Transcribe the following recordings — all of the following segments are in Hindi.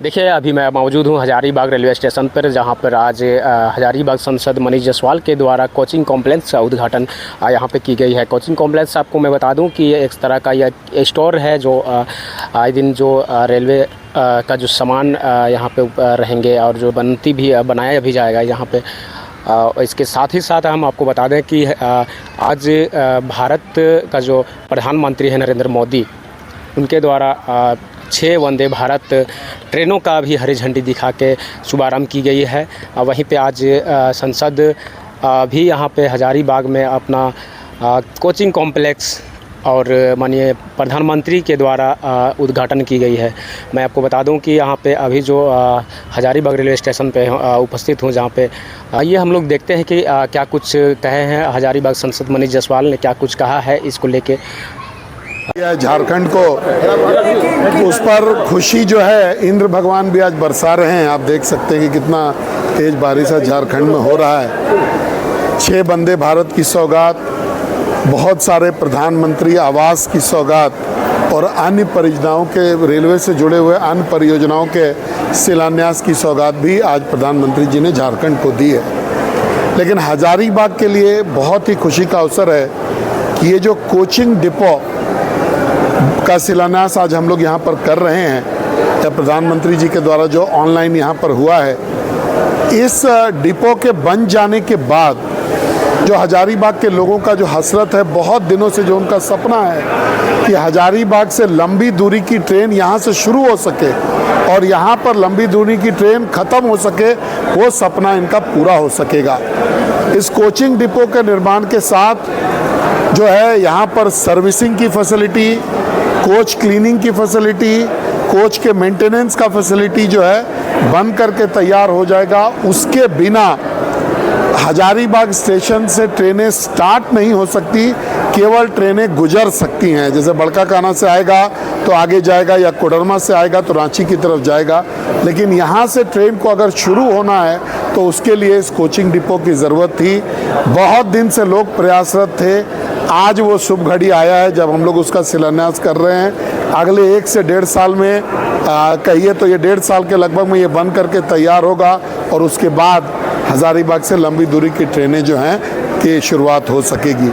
देखिए, अभी मैं मौजूद हूँ हज़ारीबाग रेलवे स्टेशन पर, जहाँ पर आज हज़ारीबाग सांसद मनीष जायसवाल के द्वारा कोचिंग कॉम्प्लेक्स का उद्घाटन यहाँ पे की गई है। कोचिंग कॉम्प्लेक्स आपको मैं बता दूँ कि एक तरह का यह स्टोर है जो आए दिन जो रेलवे का जो सामान यहाँ पे रहेंगे और जो बनाया भी जाएगा यहाँ पे। इसके साथ ही साथ हम आपको बता दें कि आज भारत का जो प्रधानमंत्री है नरेंद्र मोदी, उनके द्वारा 6 वंदे भारत ट्रेनों का भी हरी झंडी दिखा के शुभारंभ की गई है। वहीं पे आज संसद भी यहाँ पे हज़ारीबाग में अपना कोचिंग कॉम्प्लेक्स और माननीय प्रधानमंत्री के द्वारा उद्घाटन की गई है। मैं आपको बता दूं कि यहाँ पे अभी जो हज़ारीबाग रेलवे स्टेशन पे उपस्थित हूँ, जहाँ पे ये हम लोग देखते हैं कि क्या कुछ कहे हैं हज़ारीबाग सांसद मनीष जायसवाल ने, क्या कुछ कहा है इसको लेके। झारखंड को उस पर खुशी जो है, इंद्र भगवान भी आज बरसा रहे हैं। आप देख सकते हैं कि कितना तेज बारिश झारखंड में हो रहा है। 6 वंदे भारत की सौगात, बहुत सारे प्रधानमंत्री आवास की सौगात और अन्य परियोजनाओं के, रेलवे से जुड़े हुए अन्य परियोजनाओं के शिलान्यास की सौगात भी आज प्रधानमंत्री जी ने झारखंड को दी है। लेकिन हज़ारीबाग के लिए बहुत ही खुशी का अवसर है कि ये जो कोचिंग डिपो का शिलान्यास आज हम लोग यहाँ पर कर रहे हैं, या प्रधानमंत्री जी के द्वारा जो ऑनलाइन यहाँ पर हुआ है, इस डिपो के बन जाने के बाद जो हज़ारीबाग के लोगों का जो हसरत है, बहुत दिनों से जो उनका सपना है कि हज़ारीबाग से लंबी दूरी की ट्रेन यहाँ से शुरू हो सके और यहाँ पर लंबी दूरी की ट्रेन ख़त्म हो सके, वो सपना इनका पूरा हो सकेगा। इस कोचिंग डिपो के निर्माण के साथ जो है यहाँ पर सर्विसिंग की फैसिलिटी, कोच क्लीनिंग की फैसिलिटी, कोच के मेंटेनेंस का फैसिलिटी जो है बन करके तैयार हो जाएगा। उसके बिना हज़ारीबाग स्टेशन से ट्रेनें स्टार्ट नहीं हो सकती, केवल ट्रेनें गुजर सकती हैं। जैसे बड़काकाना से आएगा तो आगे जाएगा, या कोडरमा से आएगा तो रांची की तरफ जाएगा। लेकिन यहाँ से ट्रेन को अगर शुरू होना है तो उसके लिए इस कोचिंग डिपो की ज़रूरत थी। बहुत दिन से लोग प्रयासरत थे, आज वो शुभ घड़ी आया है जब हम लोग उसका शिलान्यास कर रहे हैं। अगले 1 से 1.5 साल में कहिए तो ये 1.5 साल के लगभग में ये बन करके तैयार होगा और उसके बाद हज़ारीबाग से लंबी दूरी की ट्रेनें जो हैं की शुरुआत हो सकेगी।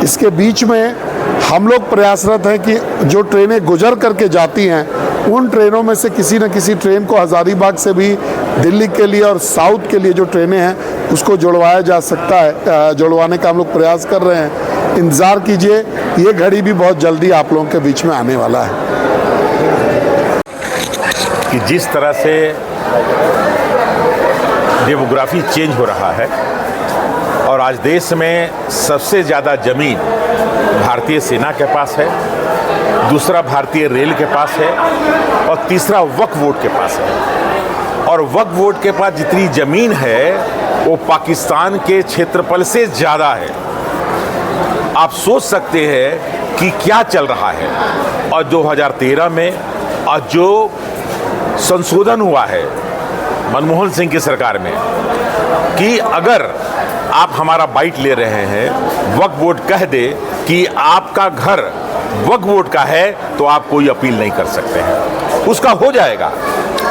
इसके बीच में हम लोग प्रयासरत हैं कि जो ट्रेनें गुजर करके जाती हैं, उन ट्रेनों में से किसी न किसी ट्रेन को हज़ारीबाग से भी दिल्ली के लिए और साउथ के लिए जो ट्रेनें हैं उसको जुड़वाया जा सकता है। जुड़वाने का हम लोग प्रयास कर रहे हैं। इंतज़ार कीजिए, ये घड़ी भी बहुत जल्दी आप लोगों के बीच में आने वाला है। कि जिस तरह से डेमोग्राफी चेंज हो रहा है और आज देश में सबसे ज़्यादा ज़मीन भारतीय सेना के पास है, दूसरा भारतीय रेल के पास है और तीसरा वक्फ बोर्ड के पास है। और वक्फ बोर्ड के पास जितनी ज़मीन है वो पाकिस्तान के क्षेत्रफल से ज़्यादा है। आप सोच सकते हैं कि क्या चल रहा है। और 2013 में और जो संशोधन हुआ है मनमोहन सिंह की सरकार में कि अगर आप हमारा बाइट ले रहे हैं, वक्फ बोर्ड कह दे कि आपका घर वक्फ बोर्ड का है तो आप कोई अपील नहीं कर सकते हैं, उसका हो जाएगा।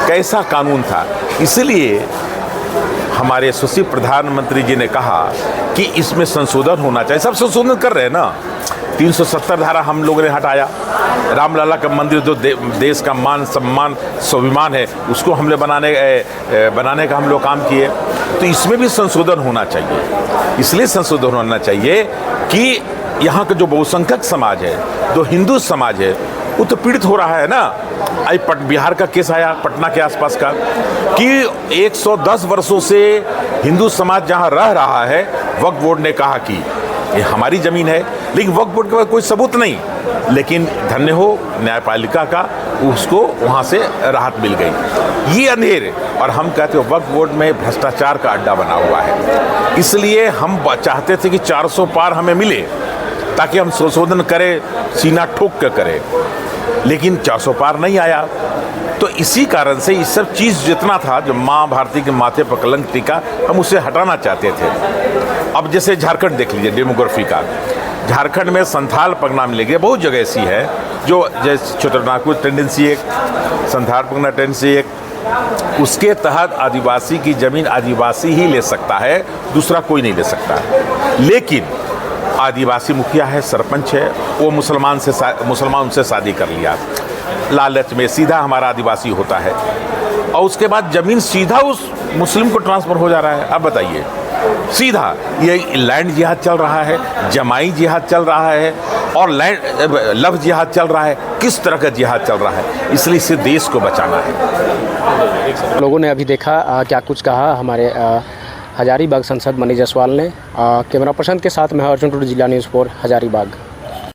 कैसा कानून था। इसलिए हमारे यशस्वी प्रधानमंत्री जी ने कहा कि इसमें संशोधन होना चाहिए। सब संशोधन कर रहे हैं ना। 370 धारा हम लोगों ने हटाया। रामलला का मंदिर जो देश का मान सम्मान स्वाभिमान है, उसको हमने बनाने का हम लोग काम किए। तो इसमें भी संशोधन होना चाहिए। इसलिए संशोधन होना चाहिए कि यहाँ का जो बहुसंख्यक समाज है, जो हिंदू समाज है, वो तो पीड़ित हो रहा है ना। आज बिहार का केस आया पटना के आसपास का कि 110 वर्षों से हिंदू समाज जहाँ रह रहा है, वक्फ बोर्ड ने कहा कि ये हमारी ज़मीन है, लेकिन वक्फ बोर्ड के पास कोई सबूत नहीं। लेकिन धन्य हो न्यायपालिका का, उसको वहाँ से राहत मिल गई। ये अंधेर, और हम कहते हैं वक्फ बोर्ड में भ्रष्टाचार का अड्डा बना हुआ है। इसलिए हम चाहते थे कि 400 पार हमें मिले ताकि हम संशोधन करें, सीना ठोक कर करें, लेकिन 400 पार नहीं आया। तो इसी कारण से ये सब चीज़ जितना था, जो माँ भारती के माथे पर कलंक टीका, हम उसे हटाना चाहते थे। अब जैसे झारखंड देख लीजिए डेमोग्राफी का, झारखंड में संथाल पगना मिलेगी, बहुत जगह ऐसी है जो जैसे छोटनागपुर टेंडेंसी एक, संथाल पगना टेंडेंसी एक, उसके तहत आदिवासी की ज़मीन आदिवासी ही ले सकता है, दूसरा कोई नहीं ले सकता है। लेकिन आदिवासी मुखिया है, सरपंच है, वो मुसलमान उनसे शादी कर लिया, लालच में सीधा हमारा आदिवासी होता है, और उसके बाद ज़मीन सीधा उस मुस्लिम को ट्रांसफ़र हो जा रहा है। अब बताइए, सीधा ये लैंड जिहाद चल रहा है, जमाई जिहाद चल रहा है, और लव जिहाद चल रहा है। किस तरह का जिहाद चल रहा है? इसलिए इसे देश को बचाना है। लोगों ने अभी देखा क्या कुछ कहा हमारे हजारीबाग सांसद मनीष जायसवाल ने। कैमरा पर्सन के साथ मैं अर्जुन टूडू, जिला न्यूज़ 4, हजारीबाग।